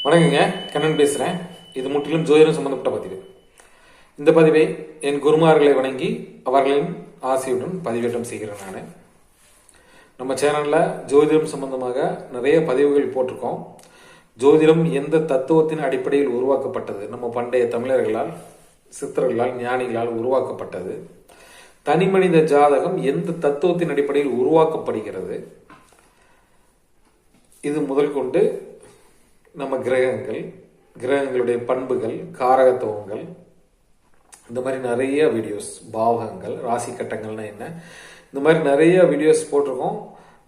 வணக்கங்க, கண்ணன் பேசுகிறேன். இது முற்றிலும் ஜோதிடம் சம்பந்தப்பட்ட பதிவு. இந்த பதிவை என் குருமார்களை வணங்கி அவர்களின் ஆசையுடன் பதிவேற்றம் செய்கிறேன். நான் நம்ம சேனலில் ஜோதிடம் சம்பந்தமாக நிறைய பதிவுகள் போட்டிருக்கோம். ஜோதிடம் எந்த தத்துவத்தின் அடிப்படையில் உருவாக்கப்பட்டது, நம்ம பண்டைய தமிழர்களால், சித்தர்களால், ஞானிகளால் உருவாக்கப்பட்டது, தனி மனித ஜாதகம் எந்த தத்துவத்தின் அடிப்படையில் உருவாக்கப்படுகிறது, இது முதல் கொண்டு நம்ம கிரகங்களுடைய பண்புகள், காரகத்துவங்கள், இந்த மாதிரி நிறைய வீடியோஸ், பாவகங்கள், ராசி கட்டங்கள்னா என்ன, இந்த மாதிரி நிறைய வீடியோஸ் போட்டிருக்கோம்.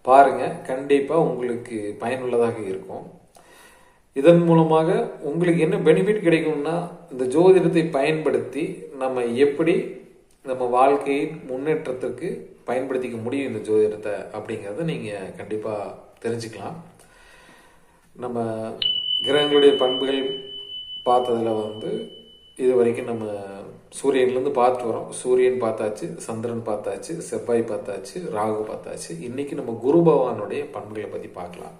பாருங்க, கண்டிப்பா உங்களுக்கு பயனுள்ளதாக இருக்கும். இதன் மூலமாக உங்களுக்கு என்ன பெனிஃபிட் கிடைக்கும்னா, இந்த ஜோதிடத்தை பயன்படுத்தி நம்ம எப்படி நம்ம வாழ்க்கையின் முன்னேற்றத்திற்கு பயன்படுத்திக்க முடியும் இந்த ஜோதிடத்தை அப்படிங்கிறத நீங்கள் கண்டிப்பாக தெரிஞ்சுக்கலாம். நம்ம கிரகங்களுடைய பண்புகள் பார்த்ததில் இது வரைக்கும் நம்ம சூரியன்லேருந்து பார்த்துட்டு வரோம். சூரியன் பார்த்தாச்சு, சந்திரன் பார்த்தாச்சு, செவ்வாய் பார்த்தாச்சு, ராகு பார்த்தாச்சு. இன்னைக்கு நம்ம குரு பகவானுடைய பண்புகளை பற்றி பார்க்கலாம்.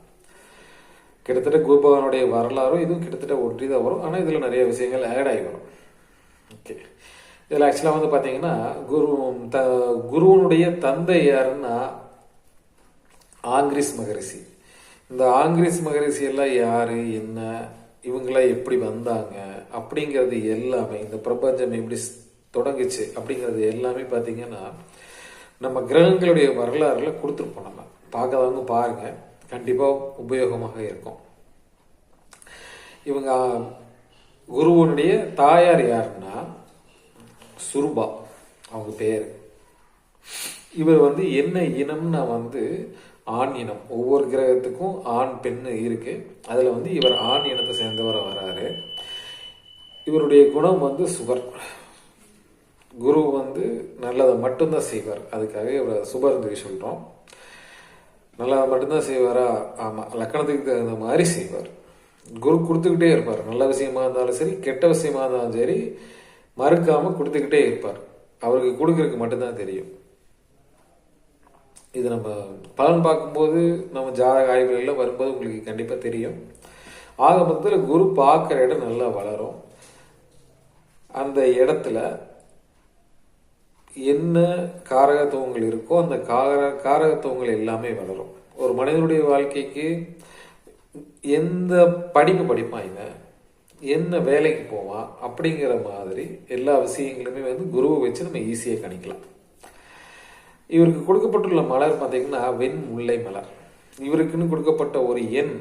கிட்டத்தட்ட குரு பகவானுடைய வரலாறும் இதுவும் கிட்டத்தட்ட ஒன்றி தான் வரும். ஆனால் இதில் நிறைய விஷயங்கள் ஆட் ஆகி வரும். ஓகே, இதில் ஆக்சுவலாக பார்த்தீங்கன்னா குருவனுடைய தந்தை யாருன்னா ஆங்கிரிஸ் மகரிஷி. இந்த ஆங்கிரிஸ் மகரிஷி எல்லாம் யாரு, என்ன, இவங்களாம் எப்படி வந்தாங்க அப்படிங்கிறது எல்லாமே, இந்த பிரபஞ்சம் எப்படி தொடங்குச்சு அப்படிங்கிறது எல்லாமே பார்த்தீங்கன்னா நம்ம கிரகங்களுடைய வரலாறுல கொடுத்துருப்போம். நம்ம பார்க்காதவங்க பாருங்க, கண்டிப்பாக உபயோகமாக இருக்கும். இவங்க குருவனுடைய தாயார் யாருன்னா சுருபா, அவங்க பேர். இவர் என்ன இனம்னா ஆண் இனம். ஒவ்வொரு கிரகத்துக்கும் ஆண் பெண் இருக்கு. அதுல இவர் ஆண் இனத்தை சேர்ந்தவரை வராரு. இவருடைய குணம் சுபர். குரு நல்லதை மட்டும்தான் செய்வார். அதுக்காக இவர் சுபர் சொல்றோம். நல்லதை மட்டும்தான் செய்வாரா? ஆமா, லக்கணத்துக்கு தகுந்த மாதிரி செய்வார். குரு கொடுத்துக்கிட்டே இருப்பார். நல்ல விஷயமா இருந்தாலும் சரி, கெட்ட விஷயமா இருந்தாலும் சரி, மறுக்காம கொடுத்துக்கிட்டே இருப்பார். அவருக்கு கொடுக்கறதுக்கு மட்டும்தான் தெரியும். இது நம்ம பலன் பார்க்கும்போது, நம்ம ஜாதக ஆய்வுகளில் வரும்போது உங்களுக்கு கண்டிப்பாக தெரியும். ஆக மொத்தத்தில் குரு பார்க்குற இடம் நல்லா வளரும். அந்த இடத்துல என்ன காரகத்துவங்கள் இருக்கோ அந்த காரகத்துவங்கள் எல்லாமே வளரும். ஒரு மனிதனுடைய வாழ்க்கைக்கு எந்த படிப்பு படிப்பான், இவன் என்ன வேலைக்கு போவான் அப்படிங்கிற மாதிரி எல்லா விஷயங்களுமே குருவை வச்சு நம்ம ஈஸியாக கணிக்கலாம். இவருக்கு கொடுக்கப்பட்டுள்ள மலர் பார்த்தீங்கன்னா வெண் முல்லை மலர். இவருக்குன்னு கொடுக்கப்பட்ட ஒரு எண்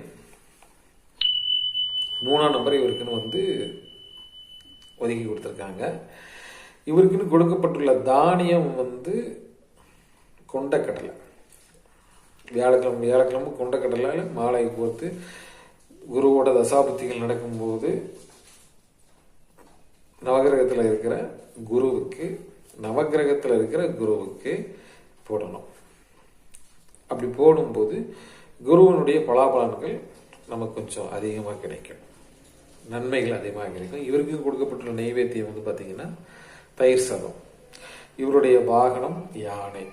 3ஆம் நம்பர் இவருக்குன்னு ஒதுக்கி கொடுத்துருக்காங்க. இவருக்குன்னு கொடுக்கப்பட்டுள்ள தானியம் கொண்டக்கடலை. வியாழக்கிழமை கொண்டக்கடலை மாலை கோர்த்து குருவோட தசாபுத்திகள் நடக்கும்போது நவகிரகத்தில் இருக்கிற குருவுக்கு போடணும். அப்படி போடும்போது குருவனுடைய பலாபலன்கள் நமக்கு கொஞ்சம் அதிகமாக கிடைக்கும், நன்மைகள் அதிகமாக கிடைக்கும். இவருக்கு கொடுக்கப்பட்டுள்ள நைவேத்தியம் பார்த்தீங்கன்னா தயிர் சாதம். இவருடைய வாகனம் யானை.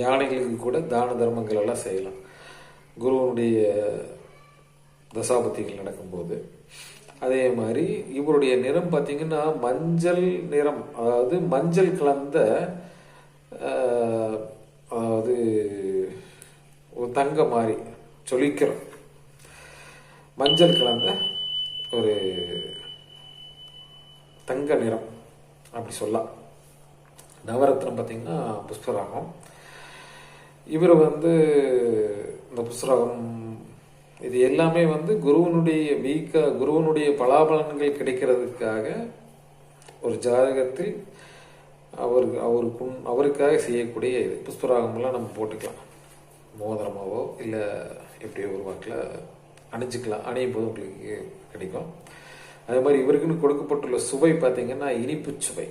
யானைகளுக்கு கூட தான தர்மங்கள் எல்லாம் செய்யலாம் குருவனுடைய தசாபத்திகள் நடக்கும்போது. அதே மாதிரி இவருடைய நிறம் பார்த்தீங்கன்னா மஞ்சள் நிறம், அதாவது மஞ்சள் கலந்த, அதாவது ஒரு தங்க மாதிரி சொலிக்கிறோம், மஞ்சள் கலந்த ஒரு தங்க நிறம் அப்படி சொல்லலாம். நவரத்னம் பார்த்தீங்கன்னா புஷ்பராகம். இவர் இந்த புஷ்பராகம் இது எல்லாமே குருவனுடைய பலாபலன்கள் கிடைக்கிறதுக்காக ஒரு ஜாதகத்தில் அவருக்காக செய்யக்கூடிய இது. புஷ்பராகம்லாம் நம்ம போட்டுக்கலாம், மோதிரமாவோ இல்லை எப்படியோ ஒரு வாக்கில் அணிஞ்சிக்கலாம். அணியும் போது உங்களுக்கு கிடைக்கும். அதே மாதிரி இவருக்குன்னு கொடுக்கப்பட்டுள்ள சுவை பார்த்தீங்கன்னா இனிப்பு சுவை.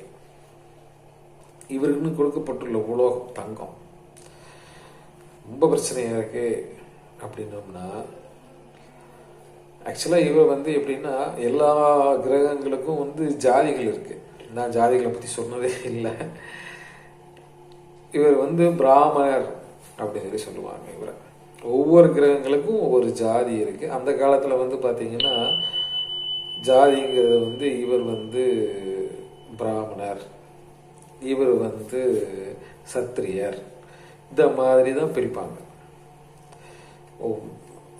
இவருக்குன்னு கொடுக்கப்பட்டுள்ள உலோகம் தங்கம். ரொம்ப பிரச்சனையாக இருக்கு அப்படின்னோம்னா, ஆக்சுவலாக இவர் எப்படின்னா எல்லா கிரகங்களுக்கும் ஜாதிகள் இருக்கு. நான் ஜாதிகளை பற்றி சொன்னதே இல்லை. இவர் பிராமணர் அப்படின்னு சொல்லுவாங்க இவரை. ஒவ்வொரு கிரகங்களுக்கும் ஒவ்வொரு ஜாதி இருக்குது. அந்த காலத்தில் வந்து பார்த்திங்கன்னா ஜாதிங்கிறது வந்து இவர் வந்து பிராமணர், இவர் வந்து சத்திரியர், இந்த மாதிரி தான் பிரிப்பாங்க.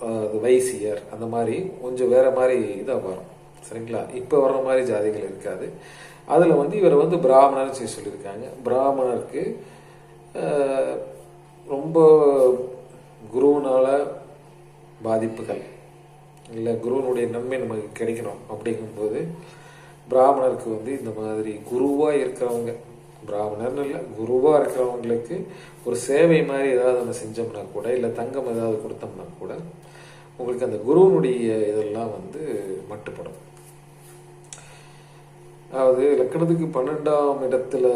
அது வைசியர், அந்த மாதிரி கொஞ்சம் வேற மாதிரி இதாக வரும். சரிங்களா? இப்போ வர்ற மாதிரி ஜாதிகள் இருக்காது. அதில் வந்து இவர் வந்து பிராமணர் சொல்லியிருக்காங்க. பிராமணருக்கு ரொம்ப குருவினால பாதிப்புகள் இல்லை, குருவனுடைய நன்மை நமக்கு கிடைக்கணும் அப்படிங்கும்போது பிராமணருக்கு வந்து இந்த மாதிரி குருவாக இருக்கிறவங்க, பிராமணர்னு இல்லை குருவாக இருக்கிறவங்களுக்கு ஒரு சேவை மாதிரி ஏதாவது நம்ம செஞ்சோம்னா கூட, இல்லை தங்கம் ஏதாவது கொடுத்தோம்னா கூட உங்களுக்கு அந்த குருவனுடைய இதெல்லாம் வந்து மட்டுப்படும். அதாவது லக்கணத்துக்கு 12ஆம் இடத்துல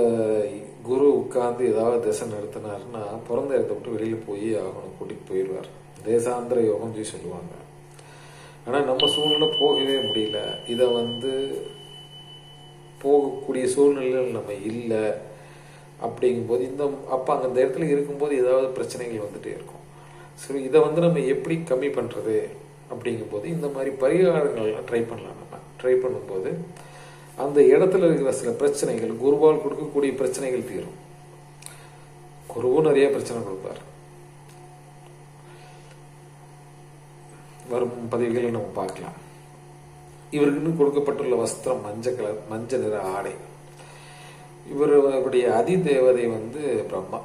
குரு உட்கார்ந்து ஏதாவது திசை நடத்தினாருன்னா பிறந்த இடத்த விட்டு வெளியில் போய் ஆகணும், கூட்டிகிட்டு போயிடுவார். தேசாந்திர யோகம் சொல்லுவாங்க. ஆனால் நம்ம சூழ்நிலை போகவே முடியல. இதை வந்து போகக்கூடிய சூழ்நிலையில் நம்ம இல்லை அப்படிங்கும்போது அப்போ அங்கே அந்த இடத்துல இருக்கும்போது ஏதாவது பிரச்சனைகள் வந்துட்டே இருக்கும். சரி, இதை வந்து நம்ம எப்படி கம்மி பண்ணுறது அப்படிங்கும்போது இந்த மாதிரி பரிகாரங்கள்லாம் ட்ரை பண்ணலாம். நம்ம ட்ரை பண்ணும்போது அந்த இடத்துல இருக்கிற சில பிரச்சனைகள், குருவால் கொடுக்கக்கூடிய பிரச்சனைகள் தீரும். குருவும் நிறைய பிரச்சனை கொடுப்பார். வரும் பதிவுகளை நம்ம பார்க்கலாம். இவருக்குன்னு கொடுக்கப்பட்டுள்ள வஸ்திரம் மஞ்சள் கலர், மஞ்சள் நிற ஆடை. இவருடைய அதிதேவதை வந்து பிரம்மா.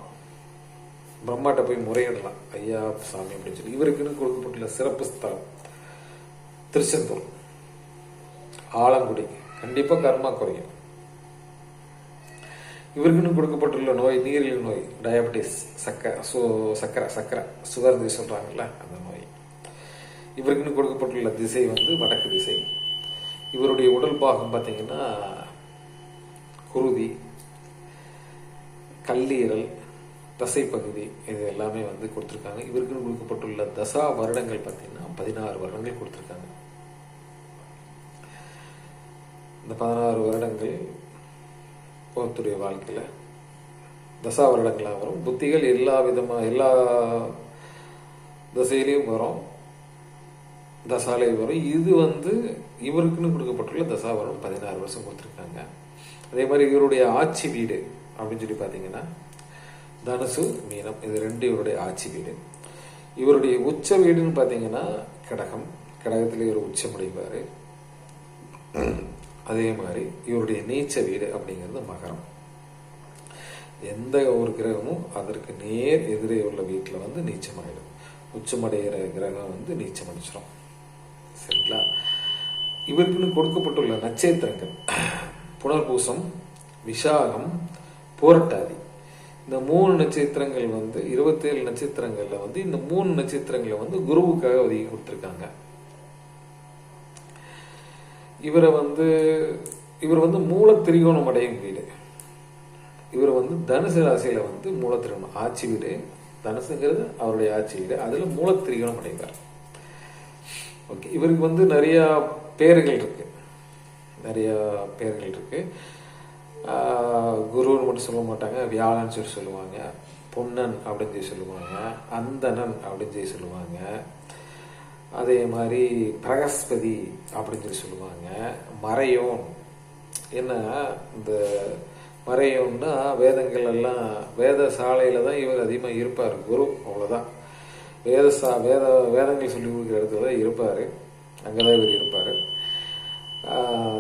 பிரம்மாட்ட போய் முறையிடலாம், ஐயா சாமி அப்படின்னு சொல்லி. இவருக்குன்னு கொடுக்கப்பட்டுள்ள சிறப்பு ஸ்தலம் திருச்செந்தூர், ஆலங்குடி. கண்டிப்பாக கர்மா குறையும். இவருக்குன்னு கொடுக்கப்பட்டுள்ள நோய் நீரிழிவு நோய், டயபெட்டிஸ், சக்கரை சுகர் சொல்றாங்கல்ல, அந்த நோய். இவருக்குன்னு கொடுக்கப்பட்டுள்ள திசை வந்து வடக்கு திசை. இவருடைய உடல் பாகம் பார்த்தீங்கன்னா குருதி, கல்லீரல், தசைப்பகுதி, இது எல்லாமே வந்து கொடுத்துருக்காங்க. இவருக்குன்னு கொடுக்கப்பட்டுள்ள தசா வருடங்கள் பார்த்தீங்கன்னா 16 வருடங்கள் கொடுத்துருக்காங்க. இந்த 16 வருடங்கள் ஒருத்தருடைய வாழ்க்கையில் தசா வருடங்களாக வரும். புத்திகள் எல்லா தசையிலையும் வரும், தசாலையும் வரும். இது வந்து இவருக்குன்னு கொடுக்கப்பட்டுள்ள தசா வருடம் 16 வருஷம் கொடுத்துருக்காங்க. அதே மாதிரி இவருடைய ஆட்சி வீடு அப்படின்னு சொல்லி பார்த்தீங்கன்னா தனுசு, மீனம், இது ரெண்டு இவருடைய ஆட்சி வீடு. இவருடைய உச்ச வீடுன்னு பார்த்தீங்கன்னா கடகம், கடகத்தில் இவர் உச்சமடைவார். அதே மாதிரி இவருடைய நீச்ச வீடு அப்படிங்கிறது மகரம். எந்த ஒரு கிரகமும் அதற்கு நேர் எதிரே உள்ள வீட்டில் வந்து நீச்சமாயிடும். உச்சமடைகிற கிரகம் வந்து நீச்சம் அடிச்சிடும். சரிங்களா? இவருக்குன்னு கொடுக்கப்பட்டுள்ள நட்சத்திரங்கள் புனர்பூசம், விசாகம், பூரட்டாதி. இந்த 3 நட்சத்திரங்கள் வந்து 27 நட்சத்திரங்கள்ல வந்து இந்த 3 நட்சத்திரங்களை வந்து குருவுக்காக ஒதுக்கி கொடுத்துருக்காங்க. இவர் வந்து மூல திரிகோணம் அடையும் வீடு. இவர் வந்து தனுசு ராசியில வந்து மூல திரிகோணம் ஆட்சி வீடு. தனுசுங்கிறது அவருடைய ஆட்சி வீடு. அதுல மூல திரிகோணம் அடைவார். ஓகே. இவருக்கு வந்து நிறைய பேர்கள் இருக்கு. குருன்னு மட்டும் சொல்ல மாட்டாங்க, வியாழன் சொல்லி சொல்லுவாங்க, பொன்னன் அப்படின்னு சொல்லி சொல்லுவாங்க, அந்தணன் அப்படின்னு சொல்லி சொல்லுவாங்க, அதே மாதிரி பிரகஸ்பதி அப்படின்னு சொல்லி சொல்லுவாங்க, மறையோன். என்ன இந்த மறையோன்னா வேதங்கள் எல்லாம் வேத சாலையில தான் இவர் அதிகமாக இருப்பார். குரு அவ்வளோதான். வேதங்கள் சொல்லி கொடுக்குற இடத்துல தான் இருப்பார். அங்கே தான் இவர் இருப்பார்.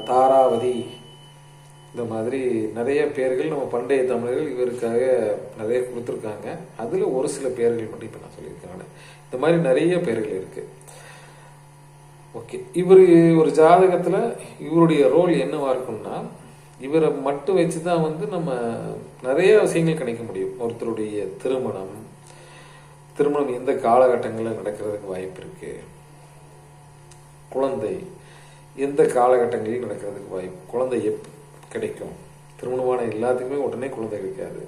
தாராவதி, இந்த மாதிரி நிறைய பேர்கள் நம்ம பண்டைய தமிழர்கள் இவருக்காக நிறைய கொடுத்துருக்காங்க. அதில் ஒரு சில பேர்கள் மட்டும் இப்போ நான் சொல்லியிருக்கேன். இந்த மாதிரி நிறைய பேர்கள் இருக்கு. ஓகே. இவர் ஒரு ஜாதகத்தில் இவருடைய ரோல் என்னவா இருக்கும்னா, இவரை மட்டும் வச்சு தான் வந்து நம்ம நிறைய விஷயங்கள் கிடைக்க முடியும். ஒருத்தருடைய திருமணம் எந்த காலகட்டங்களில் நடக்கிறதுக்கு வாய்ப்பு இருக்கு, குழந்தை எந்த காலகட்டங்களில் நடக்கிறதுக்கு வாய்ப்பு, குழந்தை கிடைக்கும். திருமணமான எல்லாத்துக்குமே உடனே குழந்தை கிடைக்காது.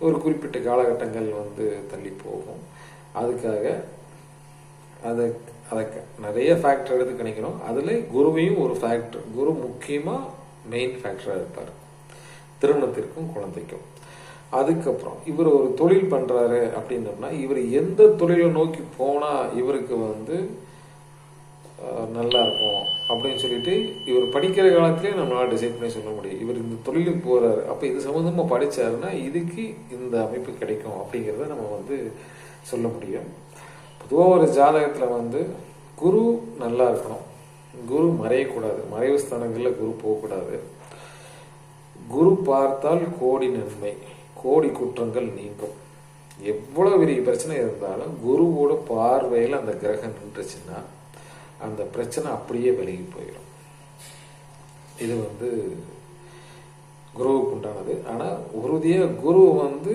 ஒரு குறிப்பிட்ட காலகட்டங்கள் வந்து தள்ளி போகும். அதுக்காக அதை நிறைய ஃபேக்டர் எடுத்து கணிக்கணும். அதில் குருவையும் ஒரு ஃபேக்டர், குரு முக்கியமாக மெயின் ஃபேக்டராக இருப்பார் திருமணத்திற்கும் குழந்தைக்கும். அதுக்கப்புறம் இவர் ஒரு தொழில் பண்றாரு அப்படின்னோம்னா இவர் எந்த தொழிலை நோக்கி போனா இவருக்கு வந்து நல்லா இருக்கும் அப்படின்னு சொல்லிட்டு இவர் படிக்கிற காலத்திலே நம்மளால டிசைட் பண்ணி சொல்ல முடியும். இவர் இந்த தொழிலுக்கு போறாரு, அப்ப இது சம்பந்தமா படிச்சாருன்னா இதுக்கு இந்த அமைப்பு கிடைக்கும் அப்படிங்கிறத நம்ம வந்து சொல்ல முடியும். பொதுவாக ஒரு ஜாதகத்துல வந்து குரு நல்லா இருக்கணும், குரு மறையக்கூடாது, மறைவு ஸ்தானங்கள்ல குரு போகக்கூடாது. குரு பார்த்தால் கோடி நன்மை, கோடி குற்றங்கள் நீங்கும். எவ்வளவு பெரிய பிரச்சனை இருந்தாலும் குருவோட பார்வையில் அந்த கிரகம் நின்றுச்சுன்னா அந்த பிரச்சனை அப்படியே விலகி போயிடும். இது வந்து குருவுக்கு உண்டானது. ஆனால் உறுதியாக குரு வந்து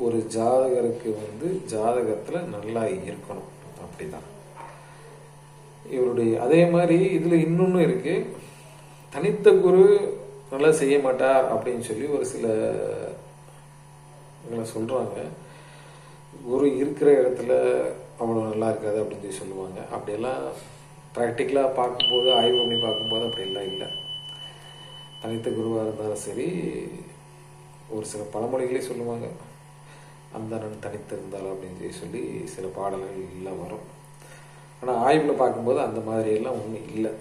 ஒரு ஜாதகருக்கு வந்து ஜாதகத்தில் நல்லா இருக்கணும். அப்படிதான் இவருடைய. அதே மாதிரி இதில் இன்னொன்று இருக்கு, தனித்த குரு நல்லா செய்ய மாட்டார் அப்படின்னு சொல்லி ஒரு சில சொல்றாங்க. குரு இருக்கிற இடத்துல அவ்வளோ நல்லா இருக்காது அப்படின்னு சொல்லி சொல்லுவாங்க. அப்படியெல்லாம் ப்ராக்டிக்கலாக பார்க்கும்போது, ஆய்வு பண்ணி பார்க்கும்போது அப்படிலாம் இல்லை. தனித்த குருவாக இருந்தாலும் சரி, ஒரு சில பழமொழிகளே சொல்லுவாங்க, அந்தணன் தனித்து இருந்தாலும் அப்படின்னு சொல்லி சில பாடல்கள் எல்லாம் வரும். ஆனால் ஆய்வில் பார்க்கும்போது அந்த மாதிரியெல்லாம் ஒன்றும் இல்லை.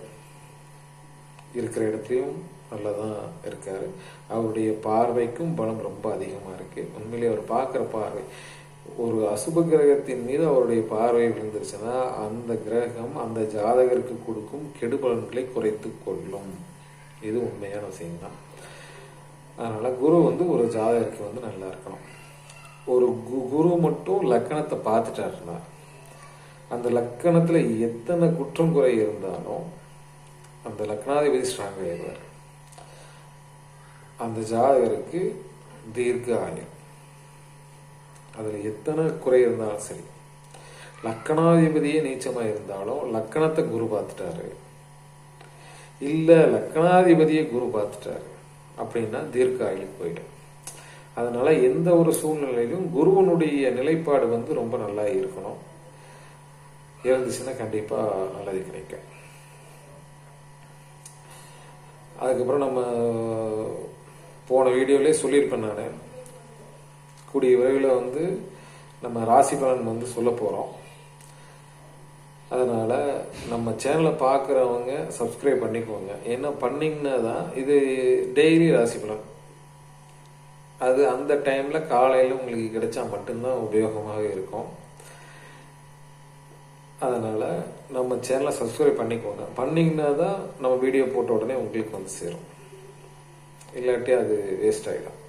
இருக்கிற இடத்துலையும் நல்லா தான் இருக்கார். அவருடைய பார்வைக்கும் பலம் ரொம்ப அதிகமாக இருக்குது. உண்மையிலே அவர் பார்க்குற பார்வை, ஒரு அசுப கிரகத்தின் மீது அவருடைய பார்வை விழுந்துருச்சுன்னா அந்த கிரகம் அந்த ஜாதகருக்கு கொடுக்கும் கெடுபலன்களை குறைத்து கொள்ளும். இது உண்மையான விஷயம்தான். அதனால குரு வந்து ஒரு ஜாதகருக்கு வந்து நல்லா இருக்கணும். ஒரு குரு மட்டும் லக்கணத்தை பார்த்துட்டாருன்னா அந்த லக்கணத்துல எத்தனை குற்றம் குறை இருந்தாலும் அந்த லக்னாதிபதி ஸ்ட்ராங் ஆயிடுவார். அந்த ஜாதகருக்கு தீர்க்க ஆயுள். அதில் எத்தனை குறை இருந்தாலும் சரி, லக்கணாதிபதியே நீச்சமாக இருந்தாலும் லக்கணத்தை குரு பார்த்துட்டாரு, இல்லை லக்கணாதிபதியை குரு பார்த்துட்டாரு அப்படின்னா தீர்க்க ஆயுளுக்கு போயிடும். அதனால எந்த ஒரு சூழ்நிலையிலும் குருவனுடைய நிலைப்பாடு வந்து ரொம்ப நல்லா இருக்கணும். இருந்துச்சுன்னா கண்டிப்பாக நல்லது கிடைக்கும். அதுக்கப்புறம் நம்ம போன வீடியோவிலே சொல்லியிருப்பேன், நான் கூடிய விரைவில் வந்து நம்ம ராசி பலன் வந்து சொல்ல போகிறோம். அதனால் நம்ம சேனலை பார்க்குறவங்க சப்ஸ்கிரைப் பண்ணிக்கோங்க. என்ன பண்ணிங்கன்னா தான் இது டெய்லி ராசி பலன், அது அந்த டைமில் காலையில் உங்களுக்கு கிடைச்சா மட்டும்தான் உபயோகமாக இருக்கும். அதனால் நம்ம சேனலை சப்ஸ்கிரைப் பண்ணிக்கோங்க. பண்ணிங்கன்னா தான் நம்ம வீடியோ போட்ட உடனே உங்களுக்கு வந்து சேரும், இல்லாட்டி அது வேஸ்ட் ஆகிடும்.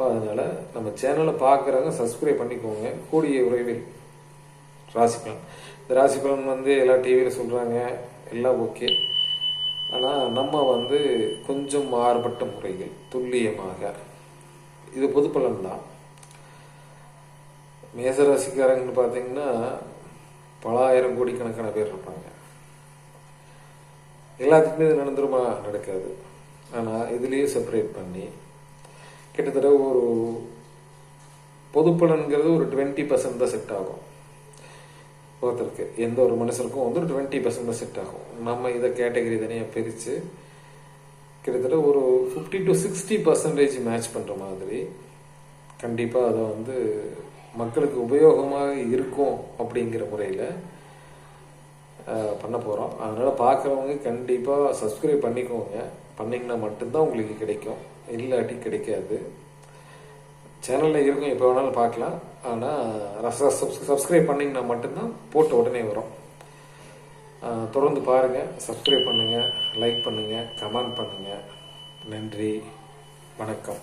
அதனால் நம்ம சேனலை பார்க்குறவங்க சப்ஸ்கிரைப் பண்ணிக்கோங்க. கூடிய விரைவில் ராசி பலன், இந்த ராசி பலன் வந்து எல்லா டிவியில் சொல்கிறாங்க, எல்லாம் ஓகே. ஆனால் நம்ம வந்து கொஞ்சம் மாறுபட்ட முறைகள் துல்லியமாக, இது பொது பலன் தான். மேசராசிக்காரங்கன்னு பார்த்தீங்கன்னா பல ஆயிரம் கோடிக்கணக்கான பேர் இருப்பாங்க. எல்லாத்துக்குமே இது நடந்துருமா? நடக்காது. ஆனால் இதுலேயே செப்பரேட் பண்ணி கிட்டத்தட்ட ஒரு பொது பலன்கிறது ஒரு 20% தான் செட் ஆகும் ஒருத்தருக்கு. எந்த ஒரு மனுஷனுக்கும் வந்து ஒரு 20% தான் செட் ஆகும். நம்ம இதை கேட்டகரி தனியாக பிரித்து கிட்டத்தட்ட ஒரு 50 to 60% மேட்ச் பண்ணுற மாதிரி கண்டிப்பாக அதை வந்து மக்களுக்கு உபயோகமாக இருக்கும் அப்படிங்கிற முறையில் பண்ண போகிறோம். அதனால் பார்க்குறவங்க கண்டிப்பாக சப்ஸ்கிரைப் பண்ணிக்கோங்க. பண்ணிங்கன்னா மட்டும்தான் உங்களுக்கு கிடைக்கும், இல்லாட்டி கிடைக்காது. சேனலில் இருக்கும், எப்போ வேணாலும் பார்க்கலாம். ஆனால் சப்ஸ்கிரைப் பண்ணிங்கன்னா மட்டும்தான் போட்ட உடனே வரும். தொடர்ந்து பாருங்கள், சப்ஸ்கிரைப் பண்ணுங்கள், லைக் பண்ணுங்கள், கமெண்ட் பண்ணுங்கள். நன்றி, வணக்கம்.